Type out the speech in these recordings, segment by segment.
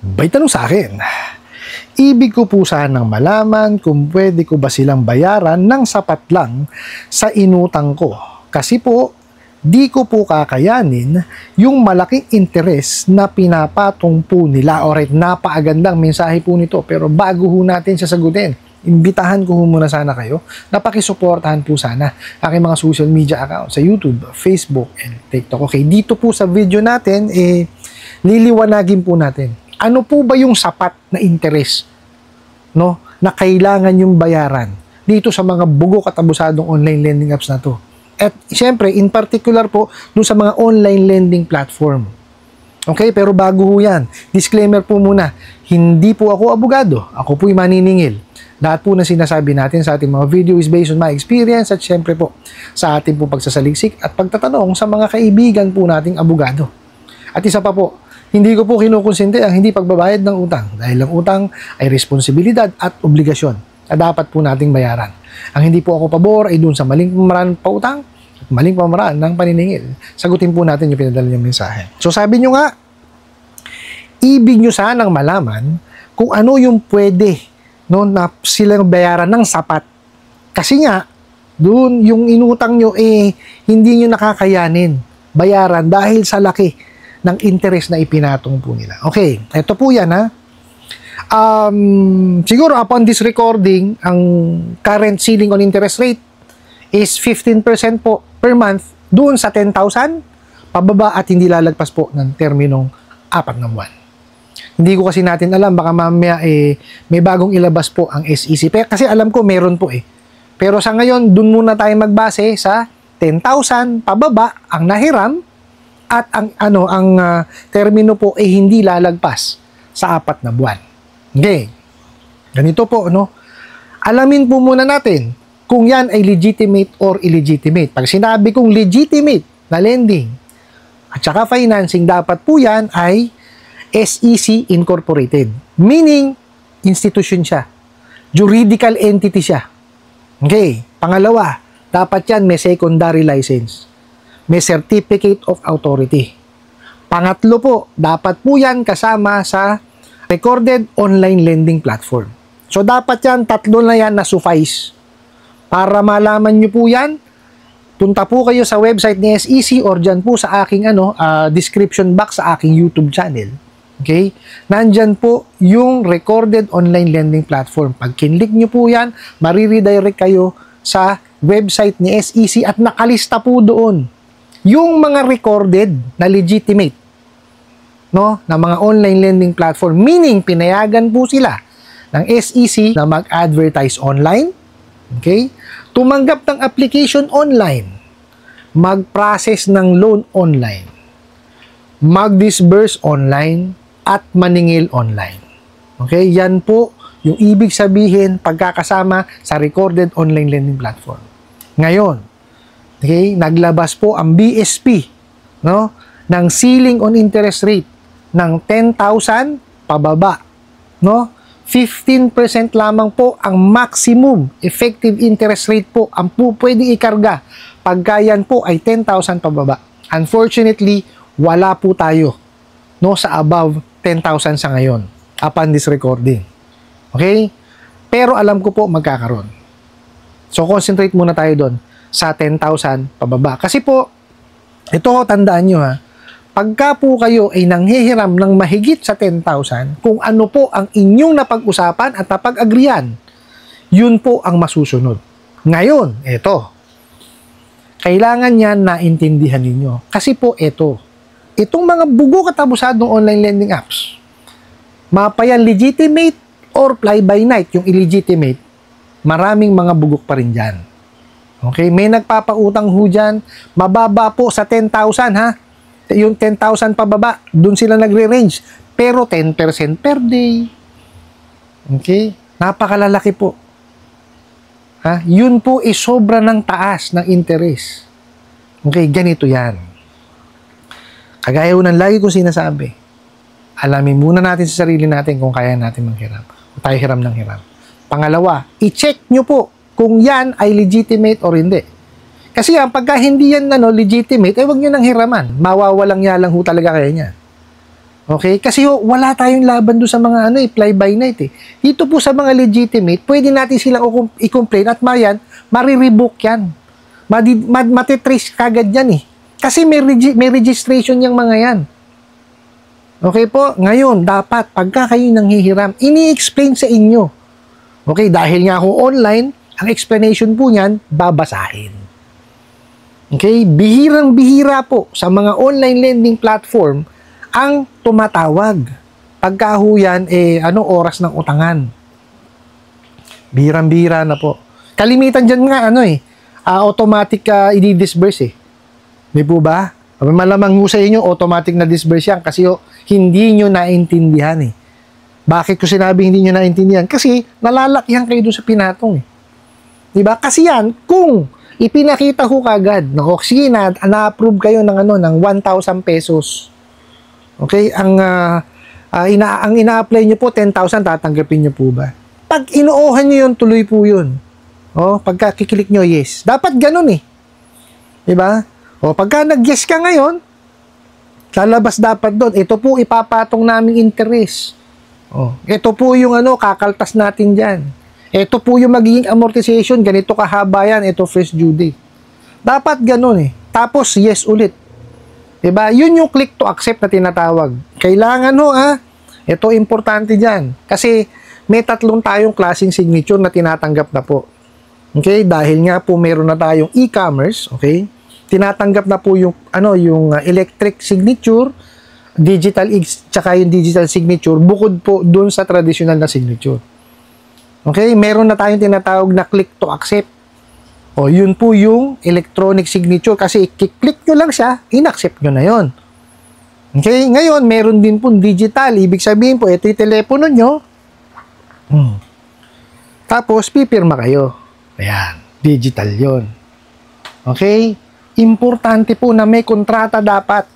May tanong sa akin. Ibig ko po sanang malaman kung pwede ko ba silang bayaran ng sapat lang sa inutang ko. Kasi po, di ko po kakayanin yung malaking interes na pinapatong po nila. Alright, napakagandang mensahe po nito. Pero bago ho natin sasagutin, imbitahan ko muna sana kayo na pakisuportahan po sana aking mga social media accounts sa YouTube, Facebook, and TikTok. Okay, dito po sa video natin, liliwanagin po natin ano po ba yung sapat na interes, no, na kailangan yung bayaran dito sa mga bugok at abusadong online lending apps na to. At syempre, in particular po, dun sa mga online lending platform. Okay, pero bago ho yan, disclaimer po muna, hindi po ako abogado, ako po'y maniningil. Lahat po na sinasabi natin sa ating mga video is based on my experience at syempre po sa ating po pagsasaliksik at pagtatanong sa mga kaibigan po nating abogado. At isa pa po, hindi ko po kinukonsente ang hindi pagbabayad ng utang dahil ang utang ay responsibilidad at obligasyon na dapat po nating bayaran. Ang hindi po ako pabor ay dun sa maling pamaraan pautang at maling pamaraan ng paniningil. Sagutin po natin yung pinadala niyong mensahe. So sabi nyo nga, ibig nyo sanang malaman kung ano yung pwede, no, na silang bayaran ng sapat. Kasi nga, dun yung inutang nyo hindi nyo nakakayanin bayaran dahil sa laki ng interest na ipinatong po nila. Okay, ito po yan ha. Siguro upon this recording, ang current ceiling on interest rate is 15% po per month doon sa 10,000 pababa at hindi lalagpas po ng terminong 4 na buwan. Hindi ko kasi natin alam, baka mamaya may bagong ilabas po ang SEC. Kasi alam ko meron po Pero sa ngayon, doon muna tayo magbase sa 10,000 pababa ang nahiram at ang termino po hindi lalagpas sa 4 na buwan. Okay. Ganito po, no? Alamin po muna natin kung yan ay legitimate or illegitimate. Pag sinabi kong legitimate na lending at saka financing, dapat po yan ay SEC incorporated. Meaning, institution siya. Juridical entity siya. Okay. Pangalawa, dapat yan may secondary license. May certificate of authority. Pangatlo po, dapat po yan kasama sa recorded online lending platform. So, dapat yan, 3 na yan na suffice. Para malaman nyo po yan, punta po kayo sa website ni SEC or dyan po sa aking description box sa aking YouTube channel. Okay? Nandyan po yung recorded online lending platform. Pag kinlik nyo po yan, mariredirect kayo sa website ni SEC at nakalista po doon yung mga recorded na legitimate, no, na mga online lending platform, meaning pinayagan po sila ng SEC na mag-advertise online, okay, tumanggap ng application online, mag-process ng loan online, mag-disburse online, at maningil online. Okay, yan po yung ibig sabihin pagkakasama sa recorded online lending platform. Ngayon, okay, naglabas po ang BSP, no, ng ceiling on interest rate ng 10,000 pababa, no? 15% lamang po ang maximum effective interest rate po ang pwedeng ikarga pagka yan po ay 10,000 pababa. Unfortunately, wala po tayo, no, sa above 10,000 sa ngayon upon this recording. Okay? Pero alam ko po magkakaroon. So concentrate muna tayo doon sa 10,000 pababa. Kasi po, ito tandaan nyo ha, pagka po kayo ay nanghihiram ng mahigit sa 10,000, kung ano po ang inyong napag-usapan at napag-agrian, yun po ang masusunod. Ngayon, ito, kailangan yan naintindihan ninyo. Kasi po itong mga bugo katabusadong online lending apps, mapayan legitimate or fly-by-night, yung illegitimate, maraming mga bugok pa rin dyan. Okay, may nagpapautang ho dyan, mababa po sa 10,000 ha. Yung 10,000 pababa, dun sila nagre-range. Pero 10% per day. Okay, napakalalaki po. Ha? Yun po is sobra ng taas ng interest. Okay, ganito yan. Kagaya ng lagi kong sinasabi, alamin muna natin sa sarili natin kung kaya natin manghiram. O tayo hiram ng hiram. Pangalawa, i-check nyo po kung yan ay legitimate or hindi. Kasi yan, pagka hindi yan legitimate, huwag nyo nang hiraman. Mawawalang yalang ho talaga kayo niya. Okay? Kasi wala tayong laban doon sa mga fly by night eh. Dito po sa mga legitimate, pwede natin silang i-complain at marirevoke yan. Matitrace kagad yan eh. Kasi may registration yung mga yan. Okay po? Ngayon, dapat, pagka kayo nanghihiram, ini-explain sa inyo. Okay? Dahil nga ako online, ang explanation po niyan, babasahin. Okay? Bihirang-bihira po sa mga online lending platform ang tumatawag. Pagka ho yan, oras ng utangan. Bihirang-bihira na po. Kalimitan dyan nga, automatic i-disburse eh. Di po ba? Malamang ho sa inyo, automatic na disburse yan kasi hindi nyo naintindihan eh. Bakit ko sinabi hindi nyo naintindihan? Kasi nalalakyan kayo doon sa pinatong eh. Di ba? Kasi yan, kung ipinakita ko kagad, sige na-approve kayo ng ng 1,000 pesos. Okay? Ang ina-apply nyo po, 10,000, tatanggapin nyo po ba? Pag inuohan nyo yun, tuloy po yun. Pagka kiklik nyo, yes. Dapat ganun eh. Di ba? Pagka nag-yes ka ngayon, lalabas dapat doon. Ito po ipapatong naming interest. Ito po yung kakaltas natin dyan. Ito po yung magiging amortization. Ganito kahaba yan. Ito first due date. Dapat ganun eh. Tapos yes ulit. Diba? Yun yung click to accept na tinatawag. Kailangan ito importante dyan. Kasi may tatlong tayong klaseng signature na tinatanggap na po. Okay? Dahil nga po meron na tayong e-commerce. Okay? Tinatanggap na po yung electric signature, digital tsaka yung digital signature bukod po dun sa traditional na signature. Okay, meron na tayong tinatawag na click to accept. Yun po yung electronic signature kasi i-click nyo lang siya, in-accept nyo na yon. Okay, ngayon meron din po digital. Ibig sabihin po, ito yung telepono nyo. Tapos pipirma kayo. Ayan, digital yon. Okay? Importante po na may kontrata dapat.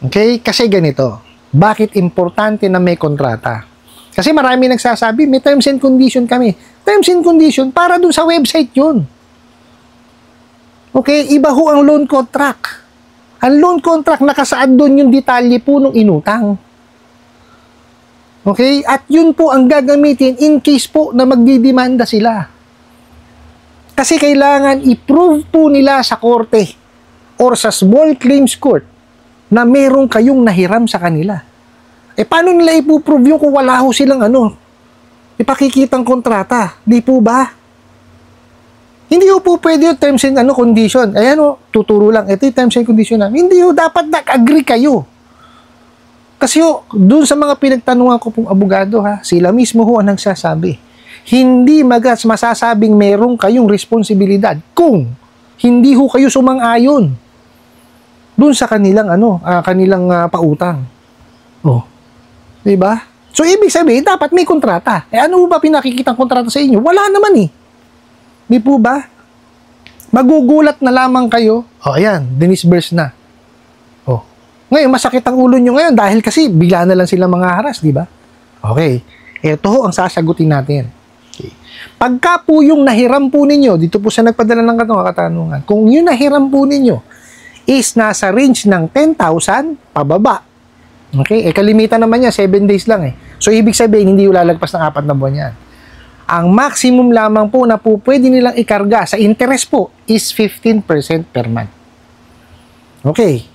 Okay? Kasi ganito. Bakit importante na may kontrata? Kasi marami nagsasabi, may terms and condition kami. Terms and condition, para dun sa website yun. Okay? Iba ho ang loan contract. Ang loan contract, nakasaad dun yung detalye po nung inutang. Okay? At yun po ang gagamitin in case po na magdidemanda sila. Kasi kailangan i-prove po nila sa korte or sa small claims court na meron kayong nahiram sa kanila. Paano nila ipuprove yung kung wala ho silang ipakikitang kontrata? Di po ba? Hindi ho po pwede yung terms and condition. Ayan tuturo lang. Ito yung terms and condition namin. Hindi ho, dapat nag-agree kayo. Kasi dun sa mga pinagtanungan ko pong abogado sila mismo ho ang nagsasabi. Hindi masasabing meron kayong responsibilidad kung hindi ho kayo sumang-ayon dun sa kanilang pautang. Di ba? So ibig sabihin dapat may kontrata. Ano ba pinakikitang kontrata sa inyo? Wala naman eh. Di po ba? Magugulat na lamang kayo. Ayan, dinisburse na. Ngayon masakit ang ulo nyo ngayon dahil kasi bigla na lang sila mga haras, di ba? Okay. Ito ho ang sasagutin natin. Pagka po yung nahiram po ninyo, dito po sa nagpadala ng katanungan, kung yung nahiram po ninyo is nasa range ng 10,000 pababa, okay, kalimitan naman niya, 7 days lang eh. So, ibig sabihin, hindi yung lalagpas ng 4 na buwan yan. Ang maximum lamang po na po pwede nilang ikarga sa interest po is 15% per month. Okay.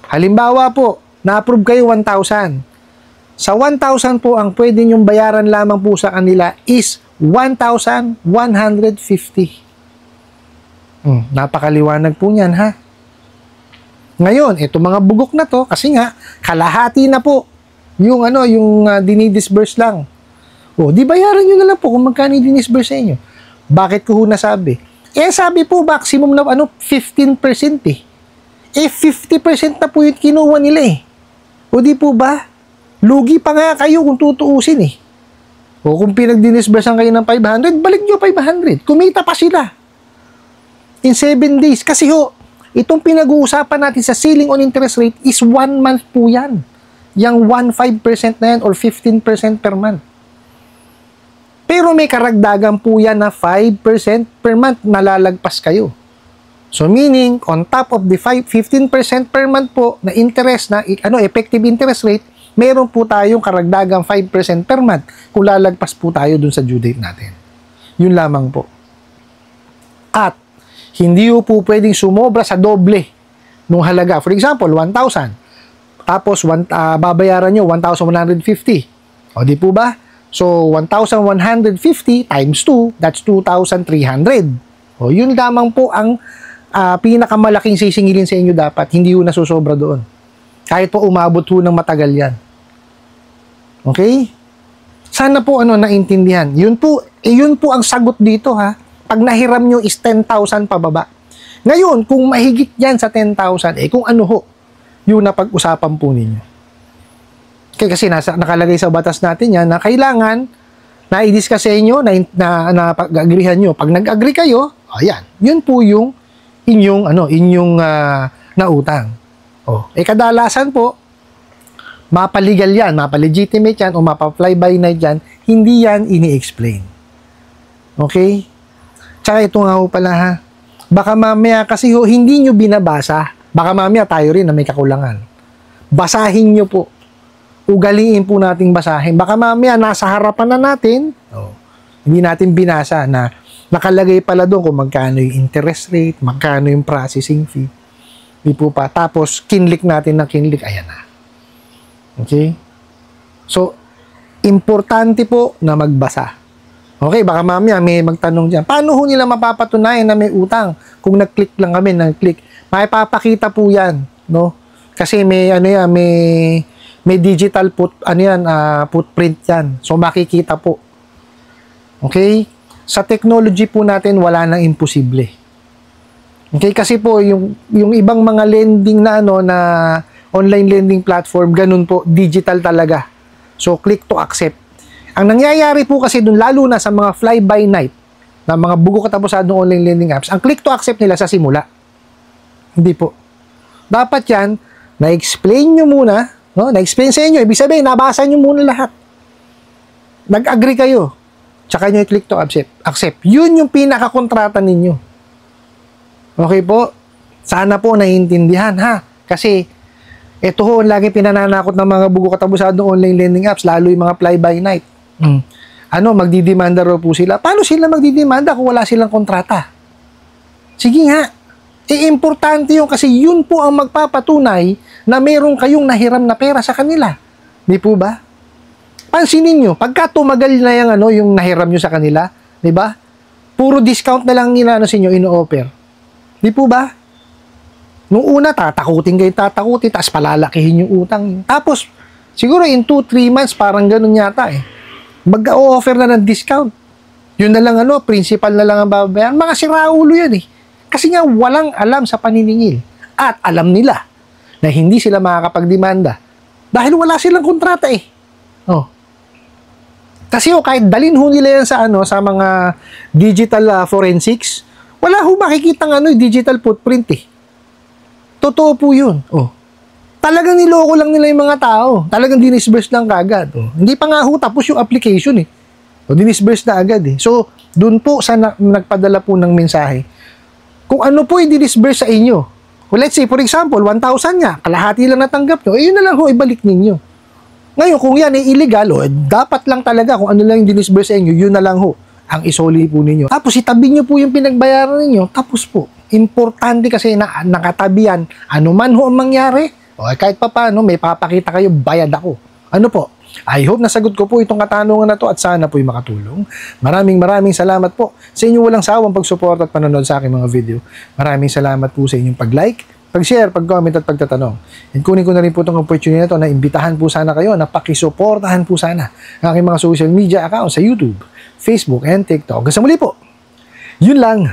Halimbawa po, na-approve kayo 1,000. Sa 1,000 po, ang pwede nyong bayaran lamang po sa kanila is 1,150. Napakaliwanag po niyan, ha? Ngayon, ito mga bugok na to, kasi nga, kalahati na po yung dinidisburse lang. Di bayaran nyo na lang po kung magkano dinisburse sa inyo. Bakit ko nasabi? Sabi po, maximum na 15% eh. 50% na po yung kinuha nila eh. Di po ba? Lugi pa nga kayo kung tutuusin eh. Kung pinagdinisbursan kayo ng 500, balik nyo 500. Kumita pa sila. In 7 days. Kasi itong pinag-uusapan natin sa ceiling on interest rate is 1 month po yan. Yang 1.5% na yan or 15% per month. Pero may karagdagan po yan na 5% per month nalalagpas kayo. So meaning, on top of the 15% per month po na interest na, effective interest rate, meron po tayong karagdagang 5% per month kung lalagpas po tayo dun sa due date natin. Yun lamang po. At, hindi po pwedeng sumobra sa doble nung halaga. For example, 1,000. Tapos, babayaran nyo 1,150. O, di po ba? So, 1,150 times 2, that's 2,300. O, yun lamang po ang pinakamalaking sisingilin sa inyo dapat. Hindi yun nasusobra doon. Kahit po umabot ho ng matagal yan. Okay? Sana po naintindihan. Yun po ang sagot dito ha. Pag nahiram nyo is 10,000 pababa. Ngayon, kung mahigit yan sa 10,000, kung ano ho, yun na pag-usapan po ninyo. Okay, kasi nakalagay sa batas natin yan na kailangan na i-discuss sa inyo, na pag-agrihan nyo. Pag nag-agree kayo, ayan, yun po yung inyong nautang. Kadalasan po, mapaligal yan, mapalegitimate yan, o mapa-fly-by-night yan, hindi yan ini-explain. Okay? Tsaka ito nga ho pala ha, baka mamaya kasi hindi nyo binabasa, baka mamaya tayo rin na may kakulangan. Basahin nyo po. Ugaliin po nating basahin. Baka mamaya nasa harapan na natin, hindi natin binasa na nakalagay pala doon kung magkano yung interest rate, magkano yung processing fee. Di po pa. Tapos, kinlik natin ng kinlik. Ayan na. Okay? So, importante po na magbasa. Okay, baka mamaya may magtanong dyan. Paano ho nila mapapatunayan na may utang? Kung nag-click lang kami, nag-click. May papakita po yan. No? Kasi may, may digital footprint yan. So, makikita po. Okay? Sa technology po natin, wala nang imposible. Okay, kasi po yung ibang mga lending na na online lending platform, ganun po, digital talaga. So click to accept. Ang nangyayari po kasi dun, lalo na sa mga fly by night na mga bugo katapusadong online lending apps, ang click to accept nila sa simula. Hindi po. Dapat yan, na-explain nyo muna, na-explain sa inyo, ibig sabihin, nabasa nyo muna lahat. Nag-agree kayo. Tsaka nyo i-click to accept. Yun yung pinaka-kontrata ninyo. Okay po? Sana po naiintindihan ha. Kasi, ito ho, lagi pinananakot ng mga bugo katabusadong online lending apps, lalo yung mga fly-by-night. Magdidemanda raw po sila. Paano sila magdidemanda kung wala silang kontrata? Sige nga. Importante yun kasi yun po ang magpapatunay na meron kayong nahiram na pera sa kanila. Di po ba? Pansinin nyo, pagka tumagal na yung nahiram nyo sa kanila, di ba? Puro discount na lang nila sa inyo ino-offer. Di po ba? Nung una, tatakutin, tapos palalakihin yung utang. Tapos, siguro in 2-3 months, parang ganun yata mag-o-offer na ng discount. Yun na lang principal na lang ang babayaran. Mga siraulo yan Kasi nga, walang alam sa paniningil. At alam nila na hindi sila makakapagdemanda dahil wala silang kontrata Kasi kahit dalhin ho nila yan sa mga digital forensics, wala ho makikita digital footprint Totoo po yun. Talagang niloko lang nila yung mga tao. Talagang dinisburse lang kagad. Hindi pa nga ho tapos yung application dinisburse na agad So, dun po sa nagpadala po ng mensahe, kung ano po i-disburse sa inyo. Let's say, for example, 1,000 nga, kalahati lang natanggap nyo, yun na lang ho, ibalik ninyo. Ngayon, kung yan ay illegal, dapat lang talaga kung ano lang yung dinisburse sa inyo, yun na lang ho, ang isoli po ninyo. Tapos, itabi nyo po yung pinagbayaran ninyo, tapos po, importante kasi na nakatabihan, ano man ho ang mangyari, kahit pa paano, may papakita kayo, bayad ako. Ano po? I hope nasagot ko po itong katanungan na to at sana po'y makatulong. Maraming salamat po sa inyong walang sawang pagsuporta at panonood sa aking mga video. Maraming salamat po sa inyong pag-like, pag-share, pag-comment at pagtatanong. And kunin ko na rin po itong opportunity na ito na imbitahan po sana kayo na pakisuportahan po sana ang aking mga social media accounts sa YouTube, Facebook, and TikTok. Hanggang sa muli po. Yun lang.